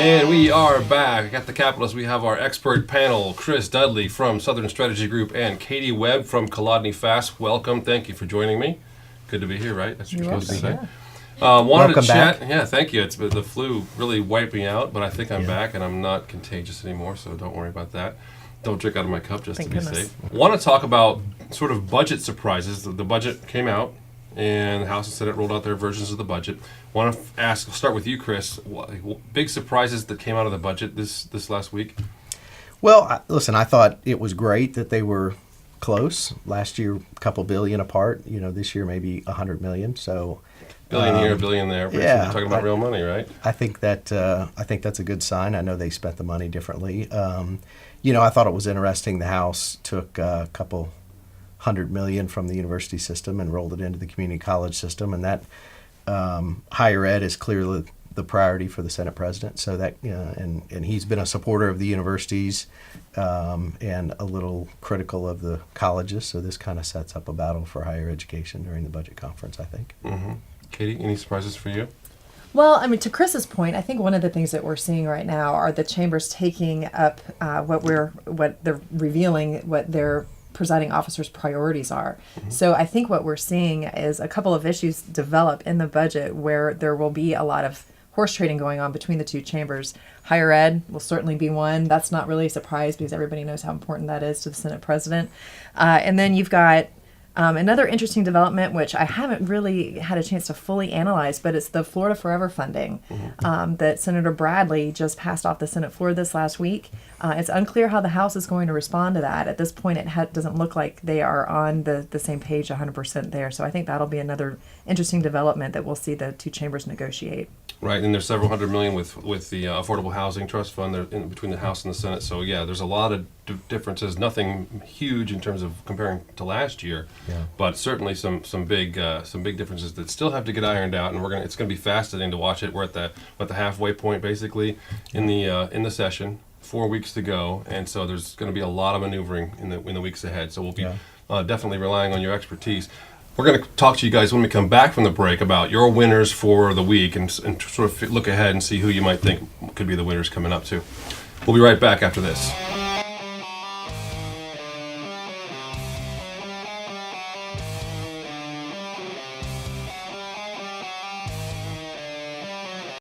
And we are back at the Capitolist. We have our expert panel, Chris Dudley from Southern Strategy Group and Katie Webb from Capitolist Feb. Welcome. Thank you for joining me. Good to be here, right? That's what you're supposed to say. Wanted Welcome to chat. back. Yeah, thank you. The flu really wiped me out, but I think I'm back and I'm not contagious anymore, so don't worry about that. Don't drink out of my cup just to be safe. Want to talk about sort of budget surprises. The budget came out, and the House and Senate rolled out their versions of the budget. Want to ask, I'll start with you, Chris. Big surprises that came out of the budget this last week? Well, listen, I thought it was great that they were close. Last year, a couple billion apart. This year maybe $100 million. So billion here, billion there. Yeah, we're talking about real money, right? I think that's a good sign. I know they spent the money differently. I thought it was interesting. The House took a couple $100 million from the university system and rolled it into the community college system, and that higher ed is clearly the priority for the Senate president. So that and he's been a supporter of the universities and a little critical of the colleges. So this kind of sets up a battle for higher education during the budget conference, I think. Mm-hmm. Katie, any surprises for you? Well, I mean, to Chris's point, I think one of the things that we're seeing right now are the chambers taking up what they're revealing, what their presiding officers' priorities are. Mm-hmm. So I think what we're seeing is a couple of issues develop in the budget where there will be a lot of horse trading going on between the two chambers. Higher ed will certainly be one. That's not really a surprise because everybody knows how important that is to the Senate president. And then you've got another interesting development, which I haven't really had a chance to fully analyze, but it's the Florida Forever funding that Senator Bradley just passed off the Senate floor this last week. It's unclear how the House is going to respond to that. At this point, it doesn't look like they are on the same page 100% there. So I think that'll be another interesting development that we'll see the two chambers negotiate. Right, and there's several hundred million with the Affordable Housing Trust Fund there in between the House and the Senate. So yeah, there's a lot of differences. Nothing huge in terms of comparing to last year, but certainly some big differences that still have to get ironed out. And it's gonna be fascinating to watch it. We're at the halfway point basically in the session. 4 weeks to go, and so there's going to be a lot of maneuvering in the weeks ahead. So we'll be definitely relying on your expertise. We're going to talk to you guys when we come back from the break about your winners for the week and sort of look ahead and see who you might think could be the winners coming up too. We'll be right back after this.